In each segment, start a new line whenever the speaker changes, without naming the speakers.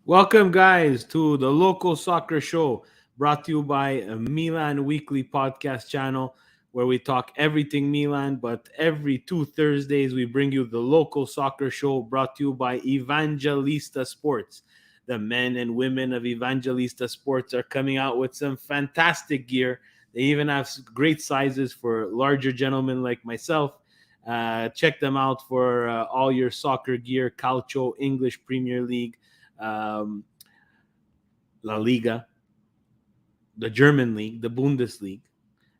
Welcome, guys, to the local soccer show brought to you by a Milan Weekly podcast channel where we talk everything Milan. But every two Thursdays, we bring you the local soccer show brought to you by Evangelista Sports. The men and women of Evangelista Sports are coming out with some fantastic gear. They even have great sizes for larger gentlemen like myself. Check them out for all your soccer gear, Calcio, English Premier League, um, La Liga, the German league, the Bundesliga.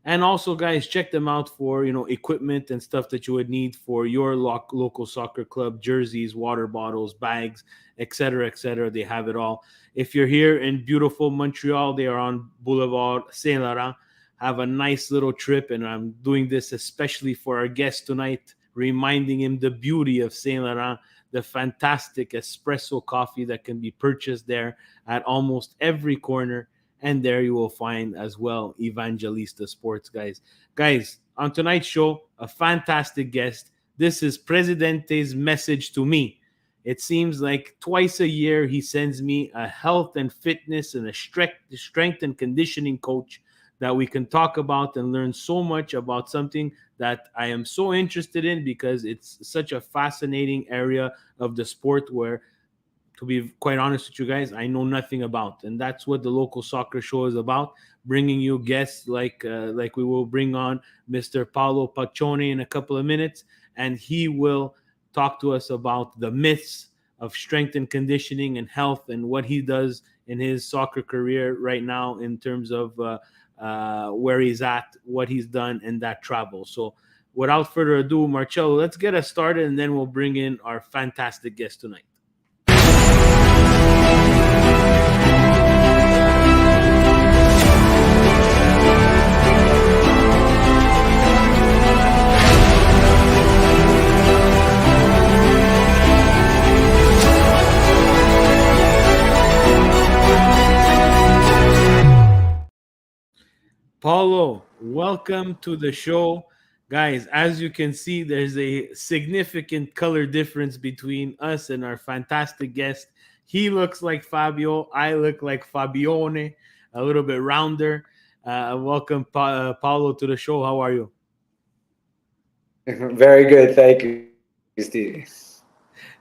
And also, guys, check them out for equipment and stuff that you would need for your local soccer club: jerseys, water bottles, bags, etc., etc. They have it all. If you're here in beautiful Montreal, they are on Boulevard Saint Laurent. Have a nice little trip, and I'm doing this especially for our guest tonight, reminding him the beauty of Saint Laurent, the fantastic espresso coffee that can be purchased there at almost every corner. And there you will find as well Evangelista Sports, guys. Guys, on tonight's show, a fantastic guest. This is Presidente's message to me. It seems like twice a year he sends me a health and fitness and a strength and conditioning coach that we can talk about and learn so much about something that I am so interested in, because it's such a fascinating area of the sport where, to be quite honest with you guys, I know nothing about, and that's what the local soccer show is about. Bringing you guests like we will bring on Mr. Paolo Pacione in a couple of minutes, and he will talk to us about the myths of strength and conditioning and health and what he does in his soccer career right now in terms of where he's at, what he's done, and that travel. So, without further ado, Marcello, let's get us started, and then we'll bring in our fantastic guest tonight. Paulo, welcome to the show. Guys, as you can see, there's a significant color difference between us and our fantastic guest. He looks like Fabio. I look like Fabione, a little bit rounder. Welcome, Paulo, to the show. How are you?
Very good. Thank you, Steve.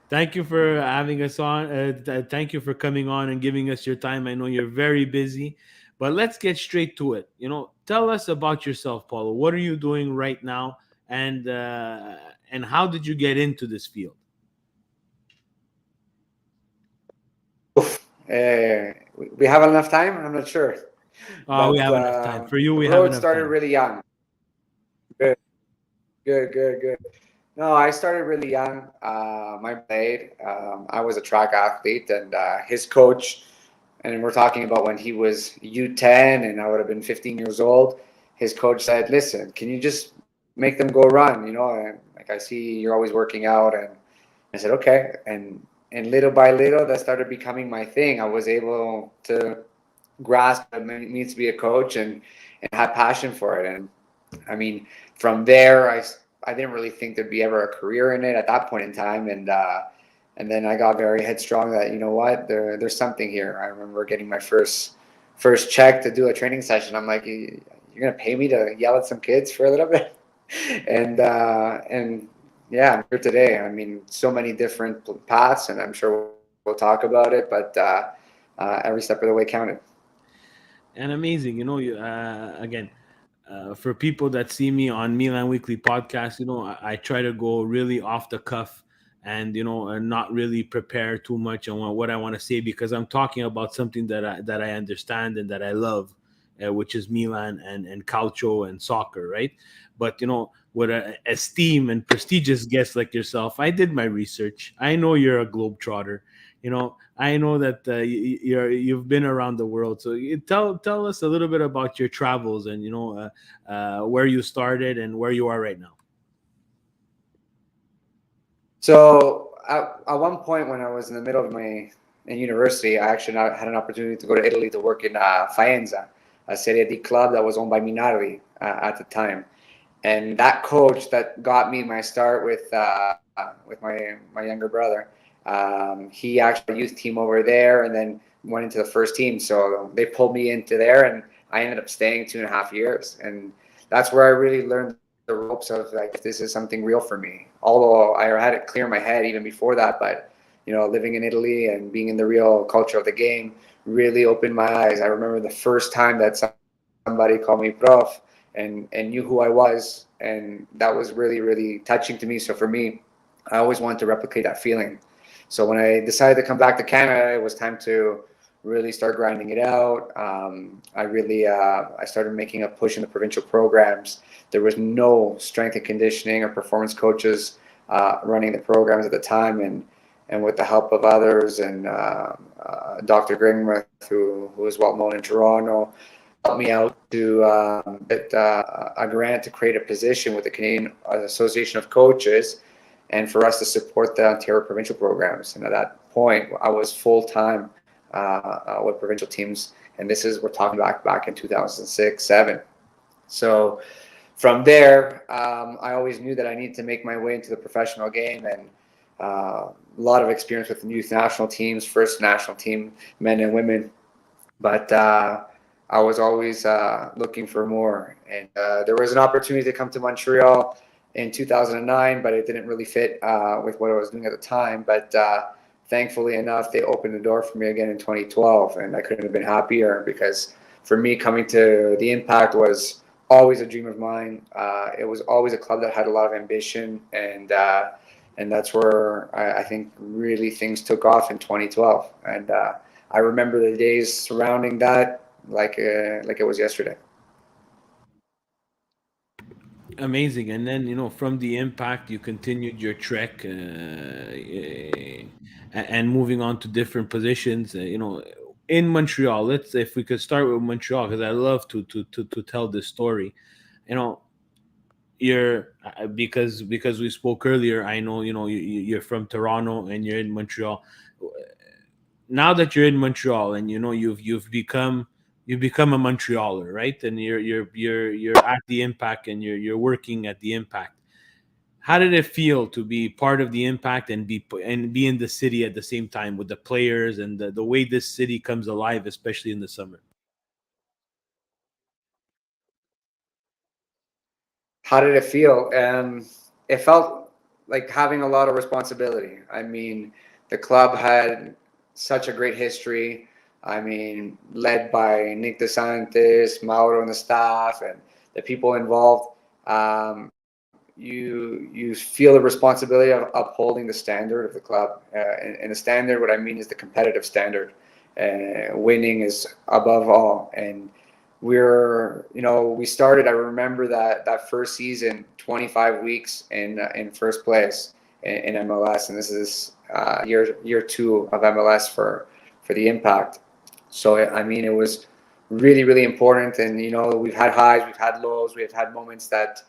Thank you for having us on. Thank you for coming on and giving us your time. I know you're very busy, but let's get straight to it. Tell us about yourself, Paulo. What are you doing right now, and how did you get into this field?
Oof. We have enough time? I'm not sure.
We
But
have enough time. For you,
the
we have
road
enough
started
time.
really young. Good, good. No, I started really young. My played. I was a track athlete, and his coach, and we're talking about when he was U10, and I would have been 15 years old. His coach said, "Listen, can you just make them go run? And like I see you're always working out." And I said, "Okay." And little by little, that started becoming my thing. I was able to grasp what it means to be a coach and have passion for it. And I mean, from there, I didn't really think there'd be ever a career in it at that point in time. And then I got very headstrong that, you know what, there's something here. I remember getting my first check to do a training session. I'm like, you're gonna pay me to yell at some kids for a little bit? And yeah, I'm here today. I mean, so many different paths, and I'm sure we'll talk about it. But every step of the way counted.
And amazing, again, for people that see me on Milan Weekly podcast, I try to go really off the cuff, and not really prepare too much on what I want to say, because I'm talking about something that I understand and that I love, which is Milan and calcio and soccer, right? But with a esteemed and prestigious guest like yourself, I did my research. I know you're a globetrotter. I know that you've been around the world. So tell us a little bit about your travels, and where you started and where you are right now.
So at one point when I was in the middle of my in university, I actually had an opportunity to go to Italy to work in Faenza, a Serie D club that was owned by Minardi at the time. And that coach that got me my start with my younger brother, He actually youth team over there, and then went into the first team. So they pulled me into there, and I ended up staying 2.5 years, and that's where I really learned the ropes of like this is something real for me. Although I had it clear in my head even before that, but living in Italy and being in the real culture of the game really opened my eyes. I remember the first time that somebody called me prof and knew who I was, and that was really, really touching to me. So for me, I always wanted to replicate that feeling. So when I decided to come back to Canada, it was time to really start grinding it out. I started making a push in the provincial programs. There was no strength and conditioning or performance coaches running the programs at the time, and with the help of others and Dr. Gringmuth, who is well known in Toronto, helped me out to get a grant to create a position with the Canadian Association of Coaches, and for us to support the Ontario provincial programs. And at that point, I was full time with provincial teams, and we're talking back in 2006, 7. So from there, I always knew that I needed to make my way into the professional game, and a lot of experience with youth national teams, first national team, men and women. But I was always looking for more, and there was an opportunity to come to Montreal in 2009, but it didn't really fit with what I was doing at the time. But thankfully enough, they opened the door for me again in 2012, and I couldn't have been happier, because for me, coming to the Impact was always a dream of mine. It was always a club that had a lot of ambition, and that's where I think really things took off in 2012. And I remember the days surrounding that like it was yesterday.
Amazing. And then, from the Impact, you continued your trek, and moving on to different positions. In Montreal. Let's if we could start with Montreal, because I love to tell this story. You know, you're because we spoke earlier. I know you're from Toronto and you're in Montreal. Now that you're in Montreal, and you've become a Montrealer, right? And you're at the Impact, and you're working at the Impact. How did it feel to be part of the Impact, and be in the city at the same time with the players, and the way this city comes alive, especially in the summer?
How did it feel? It felt like having a lot of responsibility. I mean, the club had such a great history. I mean, led by Nick DeSantis, Mauro, and the staff, and the people involved. You feel the responsibility of upholding the standard of the club, and the standard. What I mean is the competitive standard. Winning is above all, and we started. I remember that first season, 25 weeks in first place in MLS, and this is year 2 of MLS for the Impact. So I mean, it was really, really important, and we've had highs, we've had lows, we've had moments that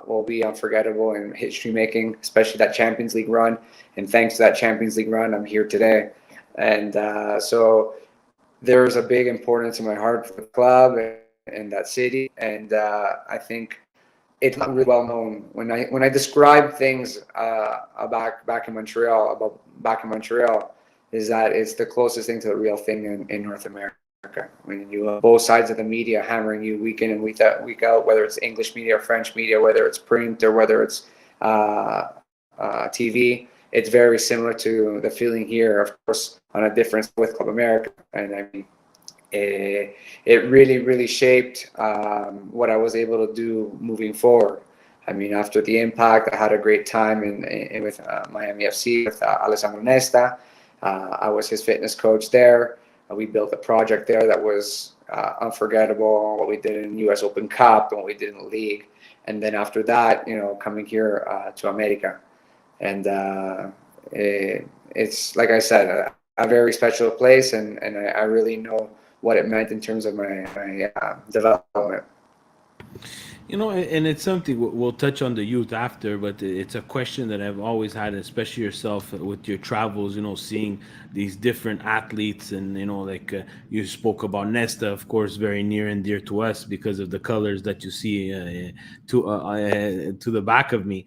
will be unforgettable and history making, especially that Champions League run. And thanks to that Champions League run, I'm here today. And so there's a big importance in my heart for the club and that city. And I think it's not really well known when I describe things about back in Montreal, is that it's the closest thing to the real thing in North America. When you have both sides of the media hammering you week in and week out, whether it's English media or French media, whether it's print or whether it's TV, it's very similar to the feeling here, of course, on a difference with Club America. And I mean, it really, really shaped what I was able to do moving forward. I mean, after the Impact, I had a great time with Miami FC with Alessandro Nesta. I was his fitness coach there. We built a project there that was unforgettable. What we did in U.S. Open Cup and what we did in the league, and then after that, coming here to América, and it's like I said, a very special place, and I really know what it meant in terms of my development.
And it's something we'll touch on the youth after, but it's a question that I've always had, especially yourself with your travels, seeing these different athletes. And, like you spoke about Nesta, of course, very near and dear to us because of the colors that you see to the back of me.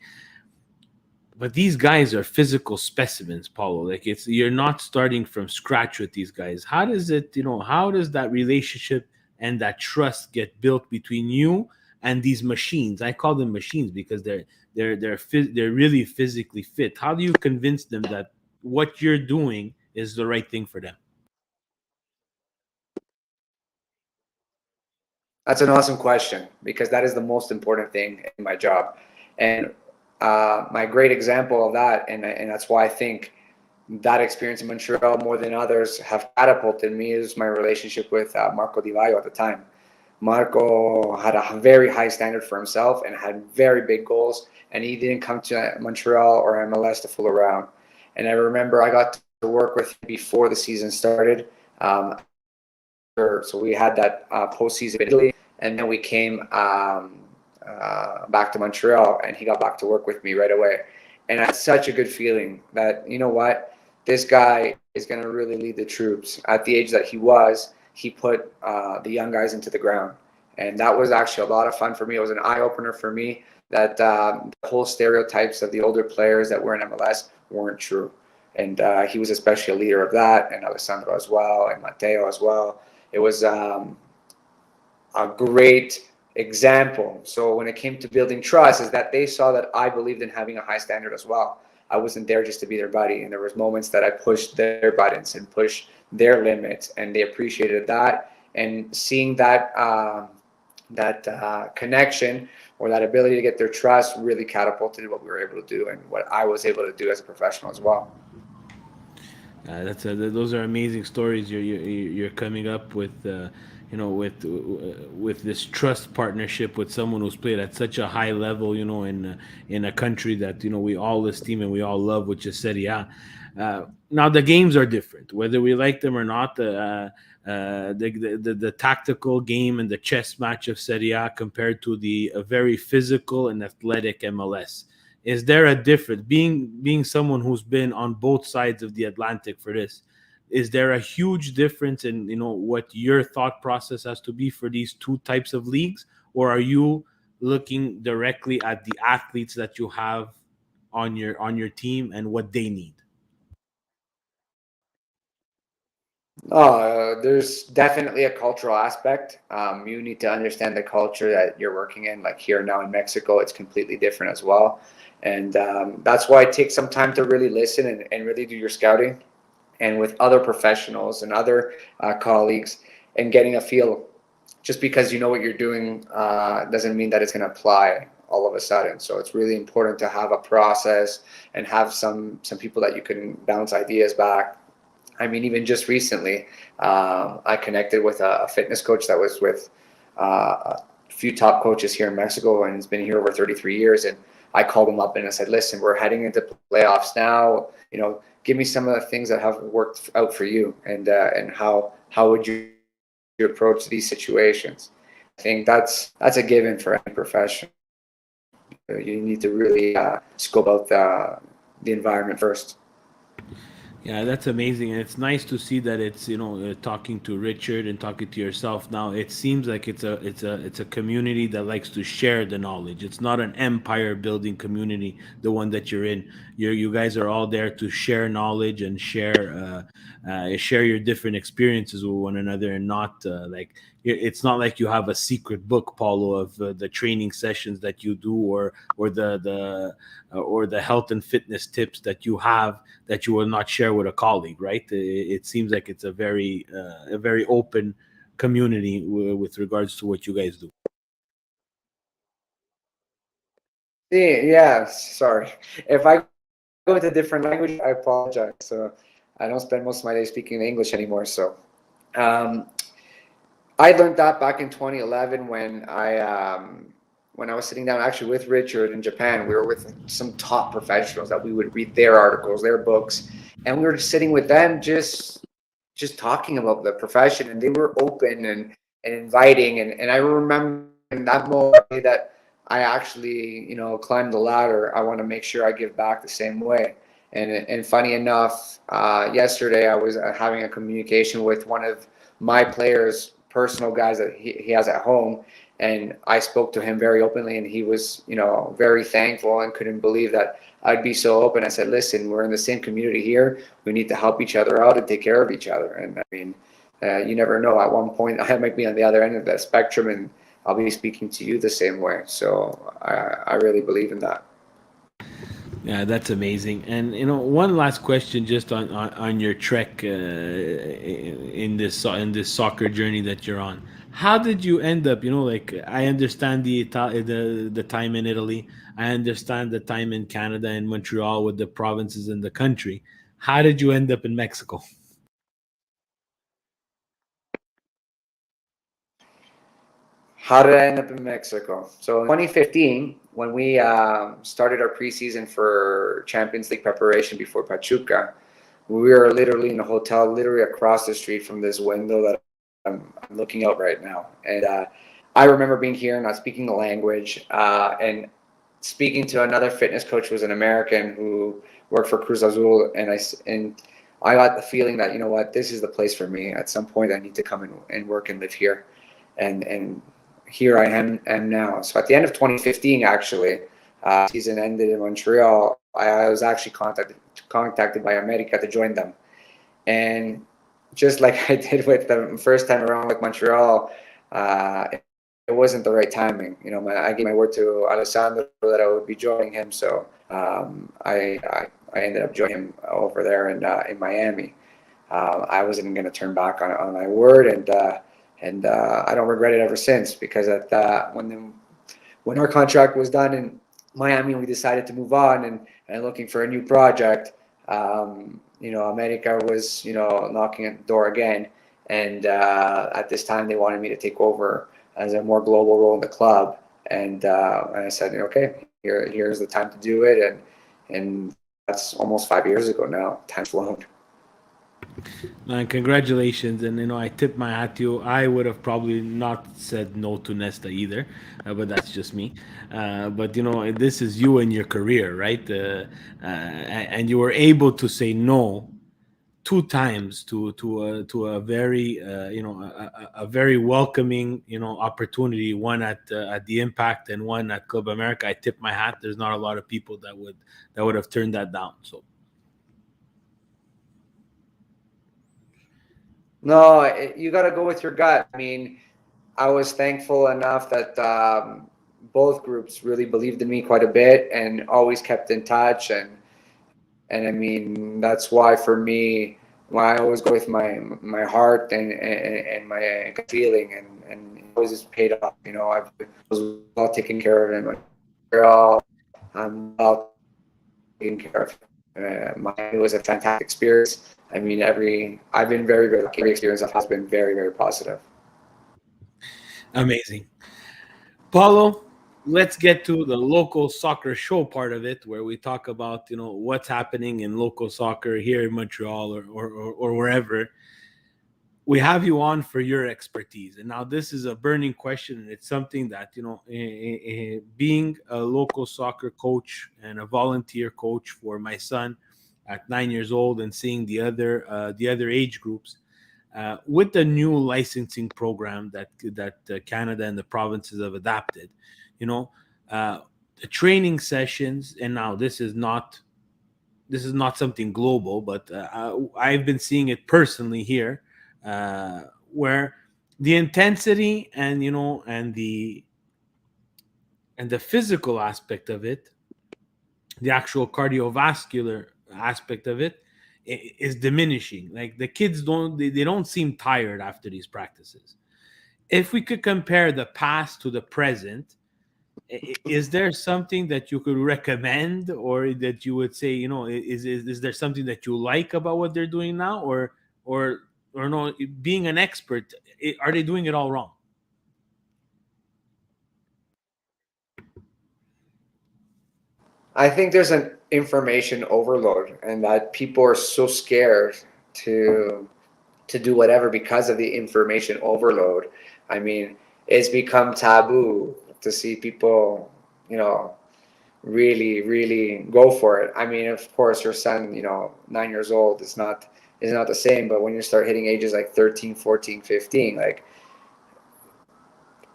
but these guys are physical specimens, Paulo. Like, it's, you're not starting from scratch with these guys. How does it, how does that relationship and that trust get built between you and these machines? I call them machines because they're really physically fit. How do you convince them that what you're doing is the right thing for them?
That's an awesome question because that is the most important thing in my job. And my great example of that, and that's why I think that experience in Montreal more than others have catapulted me, is my relationship with Marco Di Vaio at the time. Marco had a very high standard for himself and had very big goals, and he didn't come to Montreal or MLS to fool around. And I remember I got to work with him before the season started. So we had that postseason in Italy, and then we came back to Montreal, and he got back to work with me right away. And I had such a good feeling that, you know what, this guy is going to really lead the troops. At the age that he put the young guys into the ground. And that was actually a lot of fun for me. It was an eye-opener for me that the whole stereotypes of the older players that were in MLS weren't true. And he was especially a leader of that, and Alessandro as well, and Matteo as well. It was a great example. So when it came to building trust, is that they saw that I believed in having a high standard as well. I wasn't there just to be their buddy, and there was moments that I pushed their buttons and pushed their limits, and they appreciated that. And seeing that connection or that ability to get their trust really catapulted what we were able to do and what I was able to do as a professional as well.
Those are amazing stories you're coming up with. With this trust partnership with someone who's played at such a high level, in a country that we all esteem and we all love, which is Serie A. Now the games are different, whether we like them or not. The tactical game and the chess match of Serie A compared to the very physical and athletic MLS. Is there a difference? Being someone who's been on both sides of the Atlantic for this, is there a huge difference in what your thought process has to be for these two types of leagues, or are you looking directly at the athletes that you have on your team and what they need?
There's definitely a cultural aspect. You need to understand the culture that you're working in. Like here now in Mexico, it's completely different as well. And that's why it takes some time to really listen and really do your scouting and with other professionals and other colleagues and getting a feel. Just because you know what you're doing doesn't mean that it's going to apply all of a sudden. So it's really important to have a process and have some people that you can bounce ideas back. I mean, even just recently, I connected with a fitness coach that was with a few top coaches here in Mexico, and he's been here over 33 years. And I called him up and I said, "Listen, we're heading into playoffs now. Give me some of the things that have worked out for you, and how would you approach these situations?" I think that's a given for any profession. You need to really scope out the environment first.
Yeah, that's amazing, and it's nice to see that it's talking to Richard and talking to yourself now. It seems like it's a community that likes to share the knowledge. It's not an empire building community, the one that you're in. You guys are all there to share knowledge and share your different experiences with one another, and not like it's not like you have a secret book, Paulo, of the training sessions that you do, or the health and fitness tips that you have that you will not share with a colleague, right? It seems like it's a very open community with regards to what you guys do.
Yeah, sorry. If I go into different language, I apologize. So I don't spend most of my day speaking English anymore. So um, I learned that back in 2011 when I was sitting down actually with Richard in Japan. We were with some top professionals that we would read their articles, their books, and we were just sitting with them, just talking about the profession, and they were open and inviting. And I remember in that moment that I actually, climbed the ladder. I want to make sure I give back the same way. And funny enough, yesterday I was having a communication with one of my players personal guys that he has at home. And I spoke to him very openly, and he was, very thankful and couldn't believe that I'd be so open. I said, listen, we're in the same community here. We need to help each other out and take care of each other. And I mean, you never know. At one point, I might be on the other end of that spectrum, and I'll be speaking to you the same way. So I really believe in that.
Yeah, that's amazing. And one last question, just on your trek in this soccer journey that you're on. How did you end up? Like, I understand the time in Italy. I understand the time in Canada and Montreal with the provinces in the country. How did you end up in Mexico?
How did I end up in Mexico? So in 2015, when we started our preseason for Champions League preparation before Pachuca, we were literally in a hotel, literally across the street from this window that I'm looking out right now. And I remember being here, not speaking the language, and speaking to another fitness coach who was an American who worked for Cruz Azul, and I got the feeling that, you know what, this is the place for me. At some point, I need to come and work and live here, and here I am now. So at the end of 2015, actually, season ended in Montreal. I was actually contacted by América to join them, and just like I did with the first time around with Montreal, it wasn't the right timing. I gave my word to Alessandro that I would be joining him, so I ended up joining him over there in Miami. I wasn't going to turn back on my word, and I don't regret it ever since, because when our contract was done in Miami, we decided to move on and looking for a new project. America was knocking at the door again, and at this time they wanted me to take over as a more global role in the club, and I said, okay, here's the time to do it, and that's almost 5 years ago now. Time's flown.
Man, congratulations! And I tip my hat to you. I would have probably not said no to Nesta either, but that's just me. But this is you and your career, right? And you were able to say no two times to a very a very welcoming opportunity. One at the Impact and one at Club America. I tip my hat. There's not a lot of people that would have turned that down. So.
No, you got to go with your gut. I mean, I was thankful enough that both groups really believed in me quite a bit and always kept in touch. And I mean, that's why for me, why I always go with my heart and my gut feeling, and it always just paid off. I was well taken care of in Montreal. I'm well taken care of. Miami was a fantastic experience. I mean, I've been very, very lucky. Every experience has been very, very positive.
Amazing. Paulo, let's get to the local soccer show part of it, where we talk about what's happening in local soccer here in Montreal or wherever. We have you on for your expertise, and now this is a burning question, and it's something that being a local soccer coach and a volunteer coach for my son at 9 years old, and seeing the other age groups with the new licensing program that Canada and the provinces have adapted, you know, the training sessions, and now this is not something global, but I've been seeing it personally here, where the intensity and the physical aspect of it, the actual cardiovascular aspect of it, is diminishing. Like, the kids they don't seem tired after these practices. If we could compare the past to the present, is there something that you could recommend, or that you would say, is there something that you like about what they're doing now, or or no, being an expert, are they doing it all wrong?
I think there's an information overload, and that people are so scared to to do whatever because of the information overload. I mean, it's become taboo to see people, you know, really, really go for it. I mean, of course, your son, 9 years old, is not the same. But when you start hitting ages like 13, 14, 15, like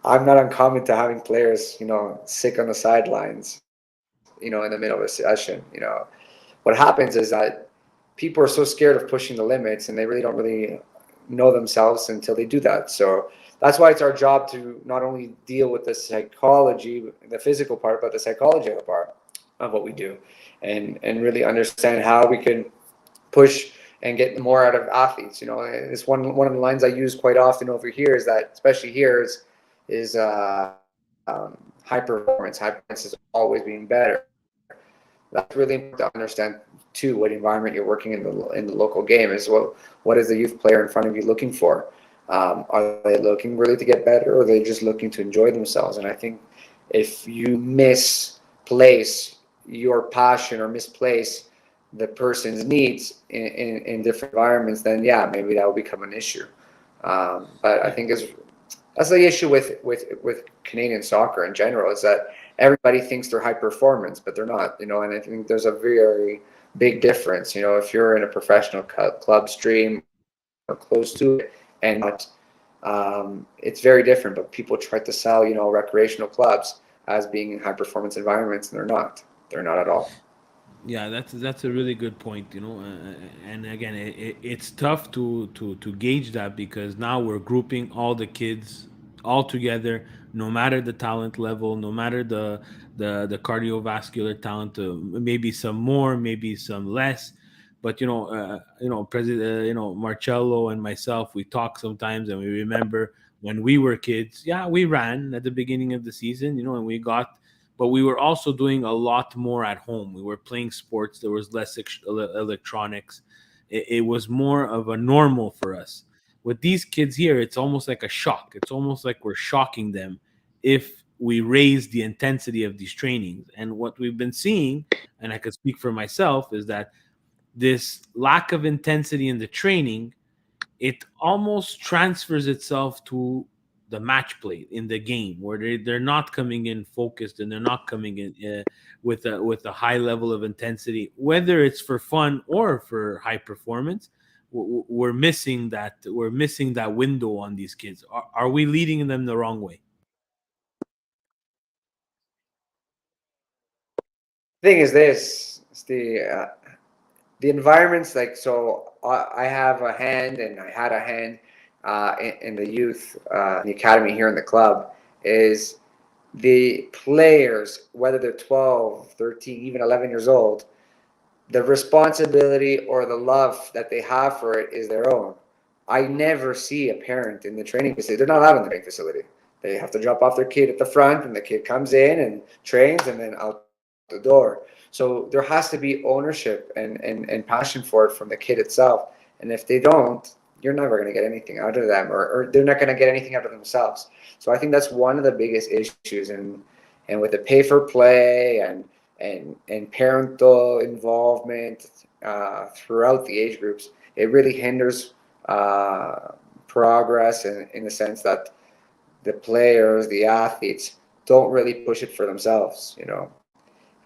I'm not uncommon to having players, sick on the sidelines, in the middle of a session. What happens is that people are so scared of pushing the limits, and they really don't really know themselves until they do that. So that's why it's our job to not only deal with the psychology, the physical part, but the psychological part of what we do, and really understand how we can push and get more out of athletes. It's one of the lines I use quite often over here is that, especially here, is high performance. High performance is always being better. That's really important to understand too. What environment you're working in the local game is what is the youth player in front of you looking for? Are they looking really to get better, or are they just looking to enjoy themselves? And I think if you misplace your passion or misplace the person's needs in different environments, then yeah, maybe that will become an issue. But I
Yeah.
think that's the issue with Canadian soccer in general, is that everybody thinks they're high performance, but they're not. And I think there's a very big difference. If you're in a professional club stream or close to it and not, it's very different. But people try to sell, recreational clubs as being in high performance environments, and they're not. They're not at all.
Yeah, that's a really good point. And again, it's tough to gauge that because now we're grouping all the kids all together, no matter the talent level, no matter the cardiovascular talent. Maybe some more, maybe some less, but President, Marcello and myself, we talk sometimes, and we remember when we were kids. Yeah, we ran at the beginning of the season, and we got, but we were also doing a lot more at home. We were playing sports. There was less electronics. It was more of a normal for us. With these kids here, it's almost like a shock. It's almost like we're shocking them if we raise the intensity of these trainings. And what we've been seeing, and I could speak for myself, is that this lack of intensity in the training, it almost transfers itself to the match play in the game, where they're not coming in focused, and they're not coming in with a high level of intensity, whether it's for fun or for high performance. We're missing that window on these kids. Are we leading them the wrong way?
Thing is this, it's the environments, like, so I have a hand, and I had a hand in the youth, in the academy here in the club, is the players, whether they're 12, 13, even 11 years old, the responsibility or the love that they have for it is their own. I never see a parent in the training facility. They're not allowed in the training facility. They have to drop off their kid at the front, and the kid comes in and trains, and then out the door. So there has to be ownership and passion for it from the kid itself. And if they don't, you're never going to get anything out of them, or they're not going to get anything out of themselves. So I think that's one of the biggest issues. And with the pay for play and parental involvement throughout the age groups, it really hinders progress in the sense that the players, the athletes, don't really push it for themselves.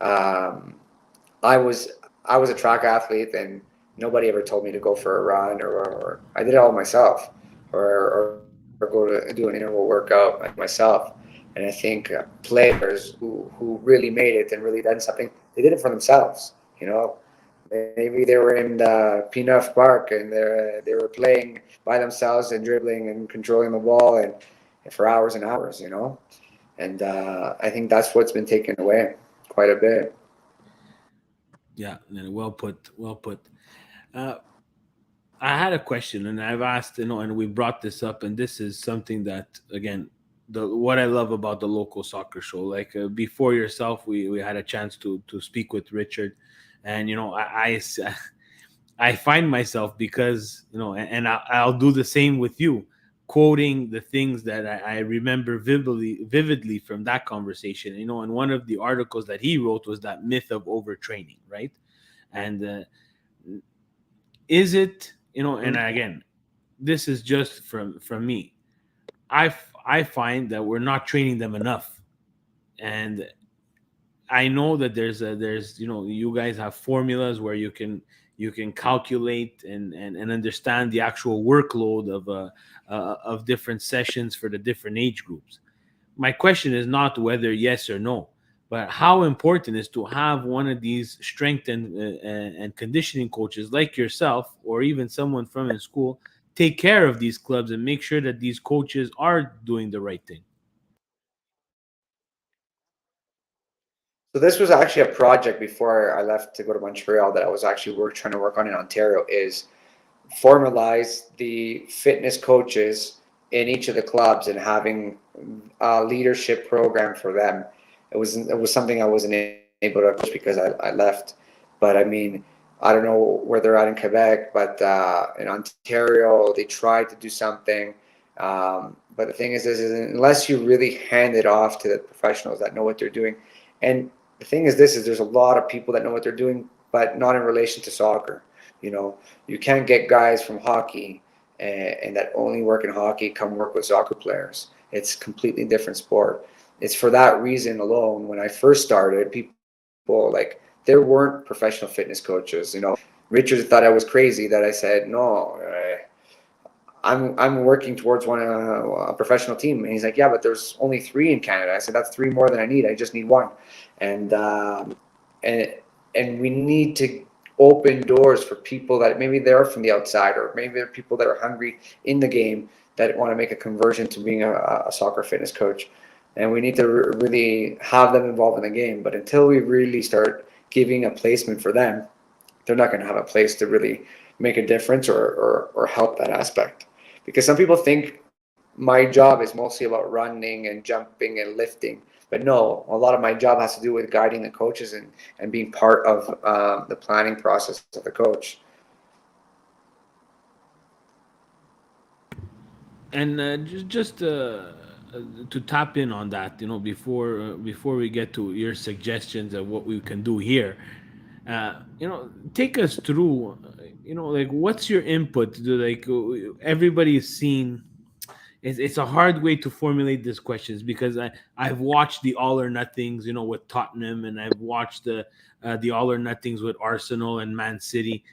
Um, I was I was a track athlete, and nobody ever told me to go for a run, or I did it all myself, or go to do an interval workout myself. And I think players who really made it and really done something, they did it for themselves. Maybe they were in Peanut Park, and they were playing by themselves and dribbling and controlling the ball and for hours and hours. And I think that's what's been taken away quite a bit.
Yeah, well put, well put. uh, I had a question, and I've asked, and we brought this up, and this is something that, again, the what I love about the local soccer show. Like, before yourself, we had a chance to speak with Richard, and I find myself, because and I'll do the same with you, quoting the things that I remember vividly from that conversation. And one of the articles that he wrote was that myth of overtraining, right? And is it, and again, this is just from me. I find that we're not training them enough, and I know that there's you guys have formulas where you can calculate and understand the actual workload of different sessions for the different age groups. my question is not whether yes or no, but how important is to have one of these strength and conditioning coaches like yourself, or even someone from in school, take care of these clubs and make sure that these coaches are doing the right thing.
So this was actually a project before I left to go to Montreal that I was actually trying to work on in Ontario, is formalize the fitness coaches in each of the clubs and having a leadership program for them. It was something I wasn't able to accomplish because I left. But I mean, I don't know where they're at in Quebec, but in Ontario they tried to do something. But the thing is unless you really hand it off to the professionals that know what they're doing, and the thing is this is there's a lot of people that know what they're doing, but not in relation to soccer. You know, you can't get guys from hockey and that only work in hockey come work with soccer players. It's a completely different sport. It's for that reason alone. When I first started, people like there weren't professional fitness coaches. You know, Richard thought I was crazy that I said no. I'm working towards one a professional team, and he's like, yeah, but there's only three in Canada. I said that's three more than I need. I just need one, and and and we need to open doors for people that maybe they're from the outside, or maybe they're people that are hungry in the game that want to make a conversion to being a soccer fitness coach, and we need to really have them involved in the game. But until we really start giving a placement for them, they're not going to have a place to really make a difference or help that aspect. Because some people think my job is mostly about running and jumping and lifting. But no, a lot of my job has to do with guiding the coaches and being part of the planning process of the coach.
And to tap in on that, before we get to your suggestions of what we can do here, take us through, like what's your input to, like, everybody's seen. It's a hard way to formulate these questions because I've watched the all or nothings, with Tottenham, and I've watched the all or nothings with Arsenal and Man City.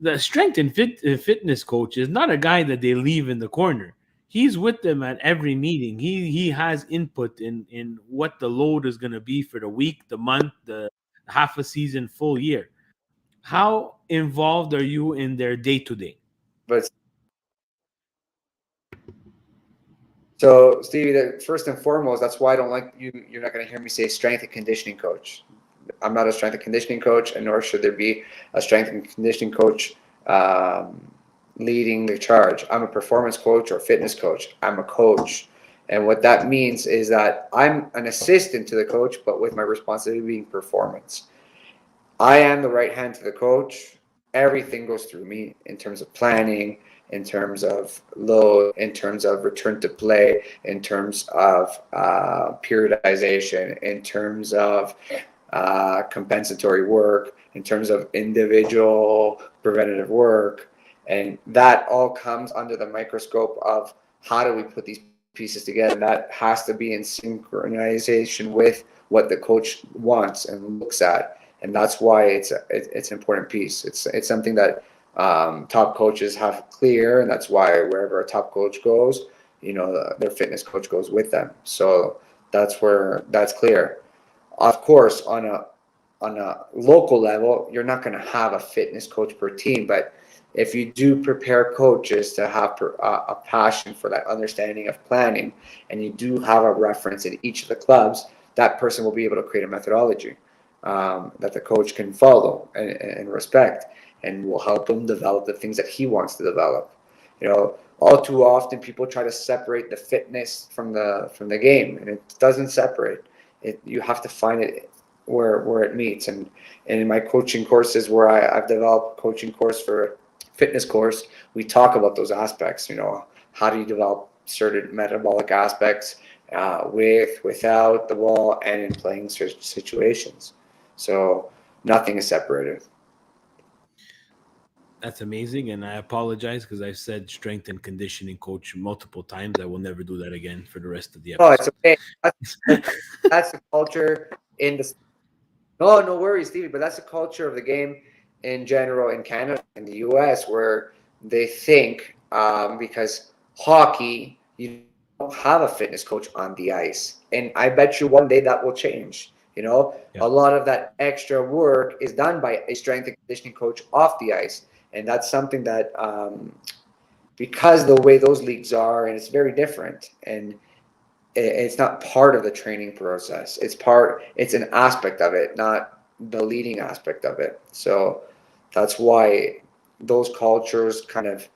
The strength and fitness coach is not a guy that they leave in the corner. He's with them at every meeting. He has input in what the load is going to be for the week, the month, the half a season, full year. How involved are you in their day to day?
But so, Stevie, first and foremost, that's why I don't like you. You're not going to hear me say strength and conditioning coach. I'm not a strength and conditioning coach, and nor should there be a strength and conditioning coach um, leading the charge. I'm a performance coach or fitness coach. I'm a coach. And what that means is that I'm an assistant to the coach, but with my responsibility being performance. I am the right hand to the coach. Everything goes through me in terms of planning, in terms of load, in terms of return to play, in terms of periodization, in terms of compensatory work, in terms of individual preventative work. And that all comes under the microscope of how do we put these pieces together. And that has to be in synchronization with what the coach wants and looks at. And that's why it's an important piece. It's something that top coaches have clear, and that's why wherever a top coach goes, their fitness coach goes with them. So that's where that's clear. Of course, on a local level, you're not going to have a fitness coach per team, but if you do prepare coaches to have a passion for that understanding of planning, and you do have a reference in each of the clubs, that person will be able to create a methodology that the coach can follow and respect, and will help him develop the things that he wants to develop. All too often people try to separate the fitness from the game, and it doesn't separate. You have to find it where it meets. And in my coaching courses, where I've developed coaching course for fitness course, we talk about those aspects. How do you develop certain metabolic aspects without the ball and in playing situations. So nothing is separated.
That's amazing, and I apologize because I've said strength and conditioning coach multiple times. I will never do that again for the rest of the
Oh, it's
episode.
okay. That's the culture in the. No worries, Stevie. But that's the culture of the game in general in Canada and the U.S., where they think because hockey, you don't have a fitness coach on the ice. And I bet you one day that will change.
Yeah.
A lot of that extra work is done by a strength and conditioning coach off the ice. And that's something that, because the way those leagues are, and it's very different, and it's not part of the training process. It's an aspect of it, not the leading aspect of it. So that's why those cultures kind of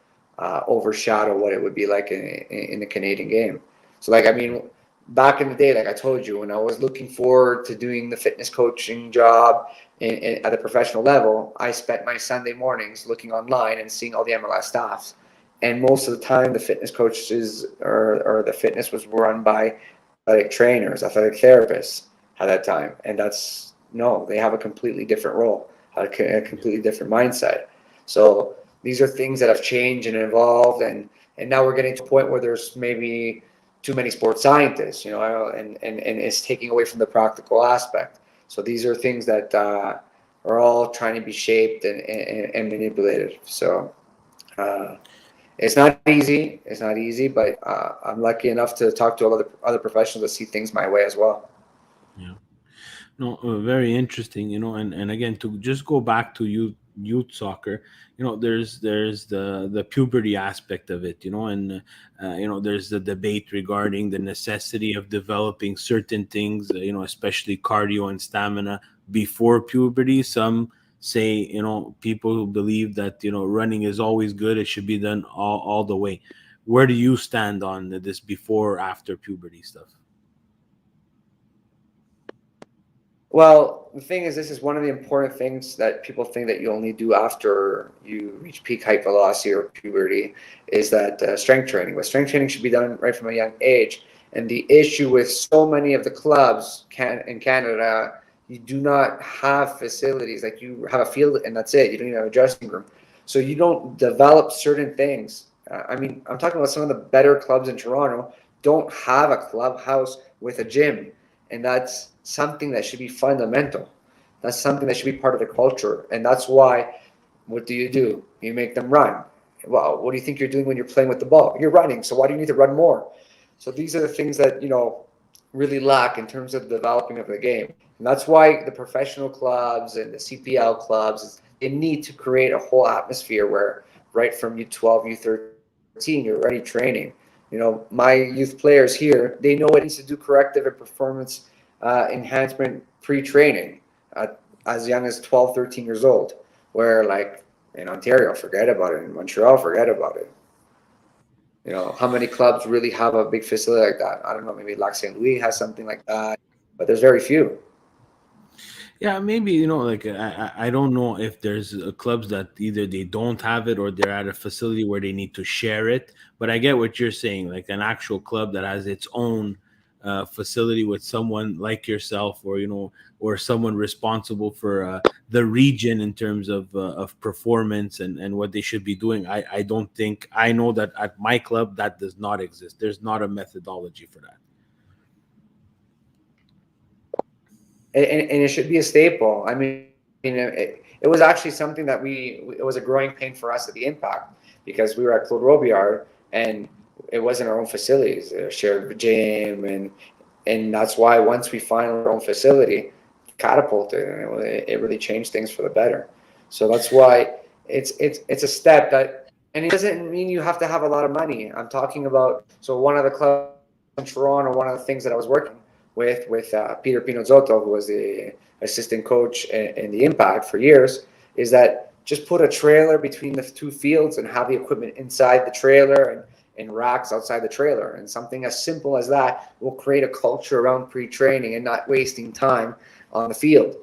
overshadow what it would be like in the Canadian game. So, like, I mean, back in the day, like I told you, when I was looking forward to doing the fitness coaching job at a professional level, I spent my Sunday mornings looking online and seeing all the MLS staffs. And most of the time, the fitness coaches or the fitness was run by athletic trainers, athletic therapists at that time. And that's no, they have a completely different role, a completely different mindset. So these are things that have changed and evolved, and now we're getting to a point where there's maybe too many sports scientists, and it's taking away from the practical aspect. So these are things that are all trying to be shaped and manipulated. So it's not easy. It's not easy, but I'm lucky enough to talk to other professionals that see things my way as well.
Yeah. No, very interesting, and again, to just go back to youth soccer, there's the puberty aspect of it, and there's the debate regarding the necessity of developing certain things, especially cardio and stamina before puberty. Some say, people who believe that, running is always good, it should be done all the way. Where do you stand on this before or after puberty stuff?
Well, the thing is, this is one of the important things that people think that you only do after you reach peak height velocity or puberty is that strength training. But strength training should be done right from a young age. And the issue with so many of the clubs in Canada, you do not have facilities. Like, you have a field and that's it. You don't even have a dressing room. So you don't develop certain things. I mean, I'm talking about some of the better clubs in Toronto don't have a clubhouse with a gym, and that's something that should be fundamental. That's something that should be part of the culture. And that's why, what do? You make them run. Well, what do you think you're doing when you're playing with the ball? You're running. So why do you need to run more? So these are the things that, really lack in terms of the developing of the game. And that's why the professional clubs and the CPL clubs, they need to create a whole atmosphere where right from U12, U13, you're already training. My youth players here, they know what needs to do corrective and performance enhancement pre-training as young as 12, 13 years old, where, like, in Ontario, forget about it. In Montreal, forget about it. How many clubs really have a big facility like that? I don't know, maybe Lac St. Louis has something like that, but there's very few.
Yeah, maybe, like, I don't know if there's clubs that either they don't have it or they're at a facility where they need to share it. But I get what you're saying, like an actual club that has its own facility with someone like yourself, or or someone responsible for the region in terms of performance and what they should be doing. I don't think I know that at my club that does not exist. There's not a methodology for that.
And it should be a staple. I mean, it was actually something that it was a growing pain for us at the Impact, because we were at Claude Robillard and it wasn't our own facilities, a shared gym, and that's why once we found our own facility, catapulted, and it really changed things for the better. So that's why it's a step that, and it doesn't mean you have to have a lot of money. I'm talking about, so one of the clubs in Toronto, one of the things that I was working with Peter Pinozzotto, who was the assistant coach in the Impact for years, is that just put a trailer between the two fields and have the equipment inside the trailer and racks outside the trailer. And something as simple as that will create a culture around pre-training and not wasting time on the field.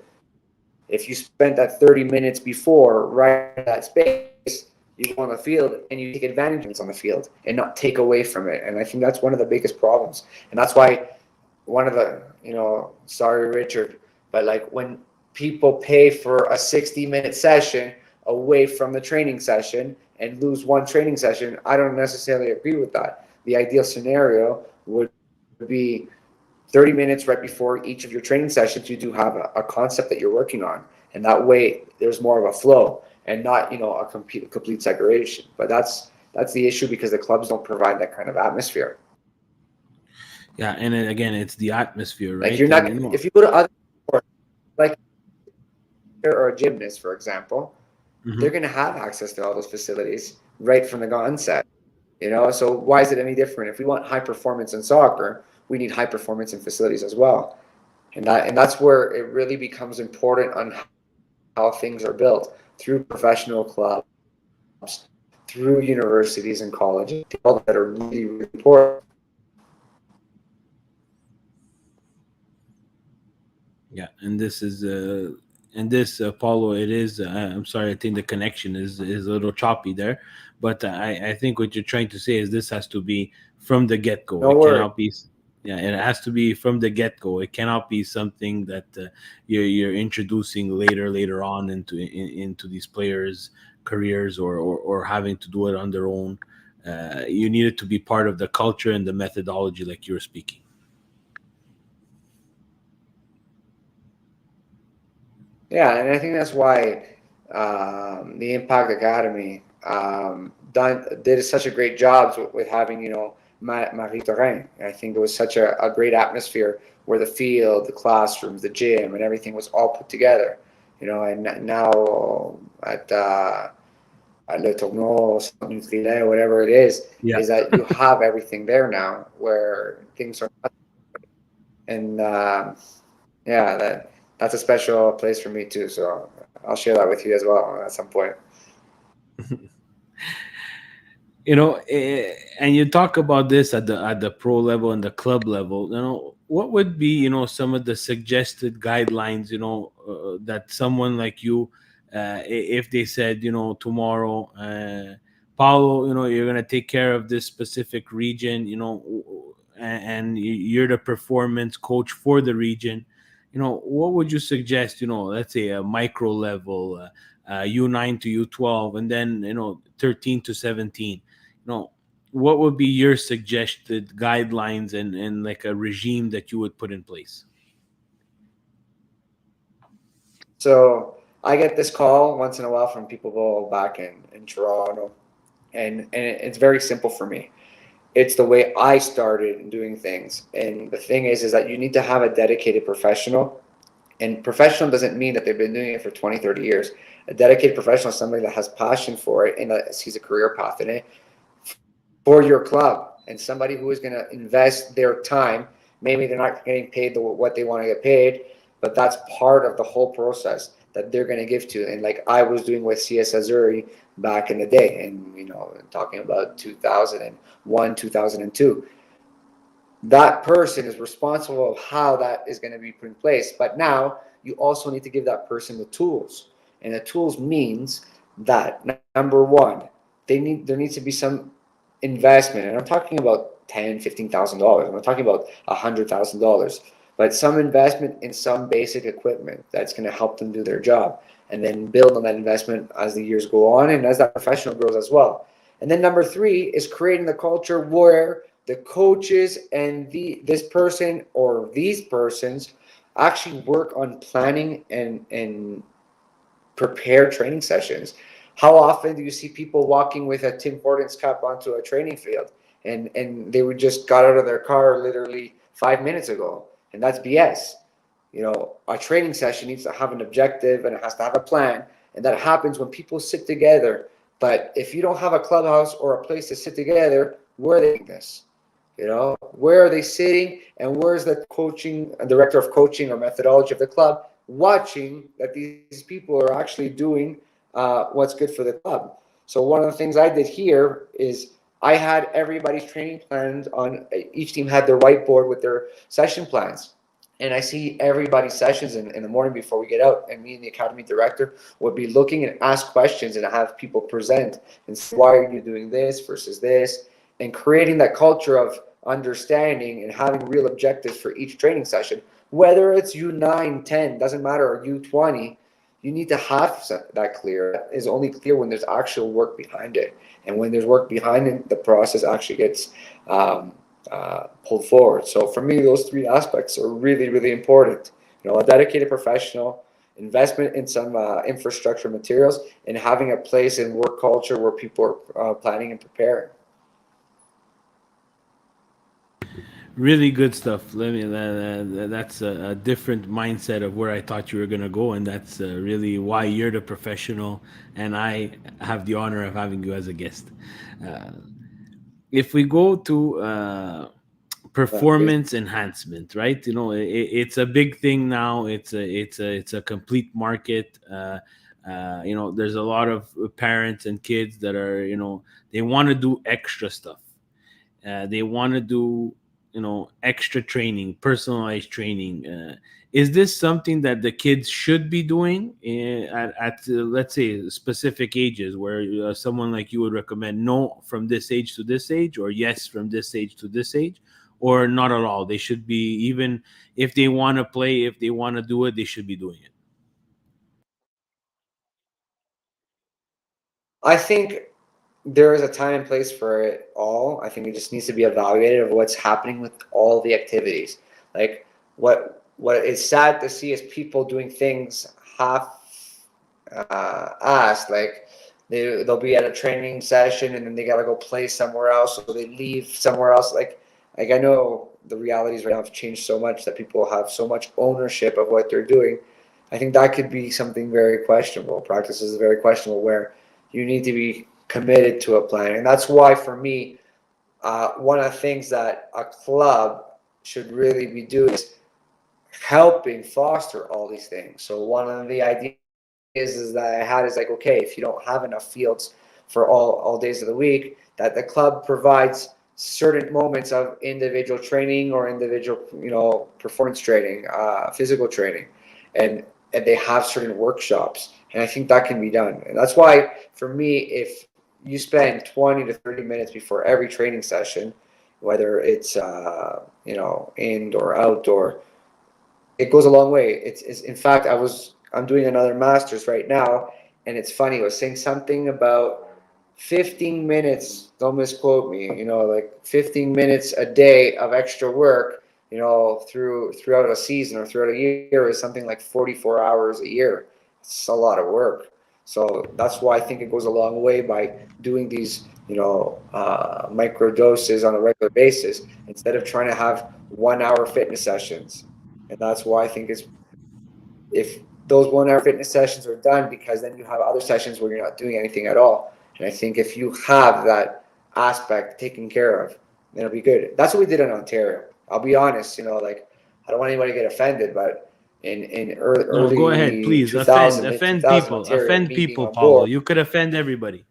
If you spent that 30 minutes before right at that space, you go on the field and you take advantage of it on the field and not take away from it. And I think that's one of the biggest problems. And that's why one of the, sorry, Richard, but like when people pay for a 60-minute session away from the training session and lose one training session, I don't necessarily agree with that. The ideal scenario would be 30 minutes right before each of your training sessions. You do have a concept that you're working on, and that way there's more of a flow and not, a complete segregation. But that's the issue, because the clubs don't provide that kind of atmosphere.
Yeah, and then again, it's the atmosphere,
Like
right?
you're
And
not,
you know,
if you go to other sports, like or a gymnast, for example, they're
mhm.
going to have access to all those facilities right from the onset. So why is it any different? If we want high performance in soccer, we need high performance in facilities as well. And that's where it really becomes important on how things are built through professional clubs, through universities and colleges, all that are really, really important.
Yeah, and this Paulo, it is. I'm sorry, I think the connection is a little choppy there, but I think what you're trying to say is this has to be from the get go.
No
It
worries.
cannot be. Yeah, it has to be from the get go. It cannot be something that you're introducing later on into these players' careers, or having to do it on their own. You need it to be part of the culture and the methodology, like you were speaking.
Yeah, and I think that's why the Impact Academy did such a great job with having, Marie Torin. I think it was such a great atmosphere where the field, the classrooms, the gym, and everything was all put together. And now at Le Tourneau, Nutrilait, whatever it
Yeah.
is that you have everything there now where things are, and yeah, that's a special place for me too. So I'll share that with you as well at some point.
And you talk about this at the pro level and the club level. What would be some of the suggested guidelines, that someone like you, if they said, tomorrow, Paolo, you're going to take care of this specific region, and you're the performance coach for the region. What would you suggest, let's say a micro level, U9 to U12, and then 13 to 17. know, what would be your suggested guidelines and like a regime that you would put in place?
So I get this call once in a while from people back in Toronto, and it's very simple for me. It's the way I started doing things, and the thing is that you need to have a dedicated professional. And professional doesn't mean that they've been doing it for 20, 30 years. A dedicated professional is somebody that has passion for it and that sees a career path in it for your club, and somebody who is going to invest their time. Maybe they're not getting paid what they want to get paid, but that's part of the whole process that they're going to give to. And like I was doing with CS Azuri back in the day, and talking about 2001, 2002, that person is responsible of how that is going to be put in place. But now you also need to give that person the tools, and the tools means that number one, there needs to be some investment, and I'm talking about $10,000, $15,000. I'm not talking about $100,000, but some investment in some basic equipment that's going to help them do their job, and then build on that investment as the years go on and as that professional grows as well. And then number three is creating the culture where the coaches and this person or these persons actually work on planning and prepare training sessions. How often do you see people walking with a Tim Hortons cup onto a training field, and they would just got out of their car literally 5 minutes ago? And that's BS. A training session needs to have an objective and it has to have a plan, and that happens when people sit together. But if you don't have a clubhouse or a place to sit together, where are they doing this? Where are they sitting, and where's the coaching director of coaching or methodology of the club watching that these people are actually doing what's good for the club? So one of the things I did here is I had everybody's training plans on. Each team had their whiteboard with their session plans, and I see everybody's sessions in the morning before we get out, and me and the academy director would be looking and ask questions and have people present and say, why are you doing this versus this, and creating that culture of understanding and having real objectives for each training session. Whether it's U9, 10, doesn't matter, or U20, you need to have that clear. That is only clear when there's actual work behind it. And when there's work behind it, the process actually gets pulled forward. So for me, those three aspects are really, really important. A dedicated professional, investment in some infrastructure materials, and having a place in work culture where people are planning and preparing.
Really good stuff. Let me. That's a different mindset of where I thought you were gonna go, and that's really why you're the professional, and I have the honor of having you as a guest. Uh, if we go to
Okay.
performance enhancement, right? It's a big thing now. It's a complete market. There's a lot of parents and kids that are, they want to do extra stuff. They want to do, extra training, personalized training. Is this something that the kids should be doing at let's say specific ages, where someone like you would recommend no from this age to this age, or yes from this age to this age, or not at all? They should be, even if they want to play, if they want to do it, they should be doing it.
I think there is a time and place for it all. I think it just needs to be evaluated of what's happening with all the activities. Like what is sad to see is people doing things half asked. Like they'll be at a training session and then they gotta go play somewhere else, so they leave somewhere else. Like I know the realities right now have changed so much that people have so much ownership of what they're doing. I think that could be something very questionable. Practice is very questionable where you need to be committed to a plan, and that's why for me, one of the things that a club should really be doing is helping foster all these things. So one of the ideas is that I had is like, okay, if you don't have enough fields for all days of the week, that the club provides certain moments of individual training or individual, performance training, physical training, and and they have certain workshops, and I think that can be done. And that's why for me, if you spend 20 to 30 minutes before every training session, whether it's in or outdoor, it goes a long way. It's in fact, I'm doing another master's right now, and it's funny. I was saying something about 15 minutes. Don't misquote me. Like 15 minutes a day of extra work. Throughout a season or throughout a year is something like 44 hours a year. It's a lot of work. So that's why I think it goes a long way by doing these, micro doses on a regular basis instead of trying to have 1 hour fitness sessions. And that's why I think it's if those 1 hour fitness sessions are done, because then you have other sessions where you're not doing anything at all. And I think if you have that aspect taken care of, then it'll be good. That's what we did in Ontario. I'll be honest, like I don't want anybody to get offended, but in early,
No, go ahead,
early
please.
2000, mid
Offend
2000
people.
Ontario,
Offend
me being
people,
on
Paulo.
board,
You could offend everybody.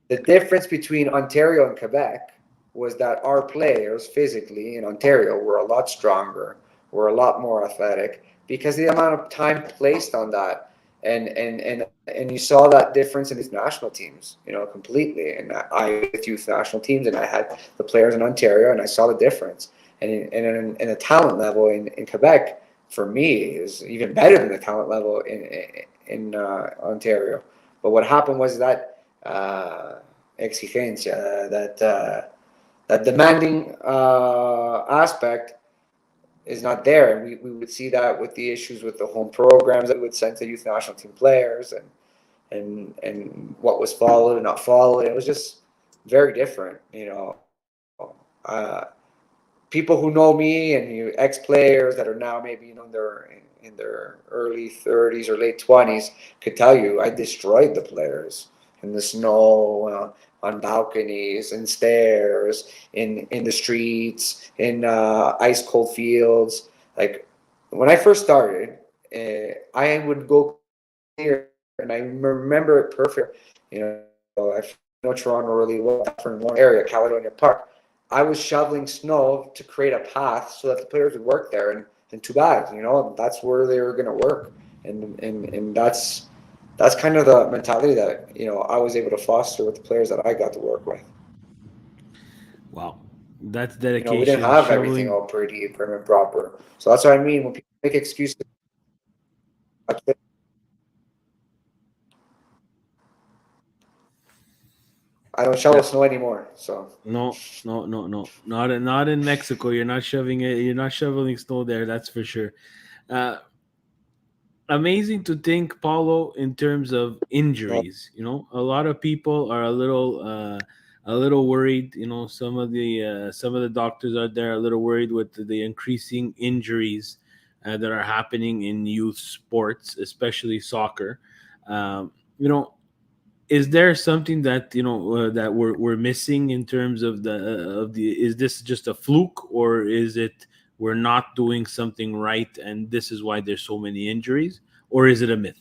the difference between Ontario and Quebec was that our players physically in Ontario were a lot stronger, were a lot more athletic because the amount of time placed on that. And you saw that difference in these national teams, completely. And I was with youth national teams, and I had the players in Ontario, and I saw the difference. And the talent level in Quebec for me is even better than the talent level in Ontario. But what happened was that exigencia, that demanding aspect is not there. And we would see that with the issues with the home programs that we would send to youth national team players, and what was followed and not followed. It was just very different. People who know me and ex players that are now maybe in their early 30s or late 20s could tell you I destroyed the players in the snow, on balconies and stairs, in the streets, in ice cold fields. Like when I first started, I would go clear, and I remember it perfect. I know Toronto really well. From one area, Caledonia Park. I was shoveling snow to create a path so that the players would work there, and too bad, that's where they were going to work, and that's kind of the mentality that I was able to foster with the players that I got to work with.
Wow, that's
We didn't
dedication.
have everything
Shoveling.
all pretty prim and proper, so that's what I mean when people make excuses. I don't shovel
Yeah.
snow anymore, so
No, no, no, no. Not in Mexico. You're not shoving it. You're not shoveling snow there. That's for sure. Uh, Amazing to think, Paulo, in terms of
no.
injuries. A lot of people are a little worried. Some of the doctors out there are a little worried with the increasing injuries that are happening in youth sports, especially soccer. Um, you know, is there something that that we're missing in terms of the is this just a fluke, or is it we're not doing something right and this is why there's so many injuries, or is it a myth?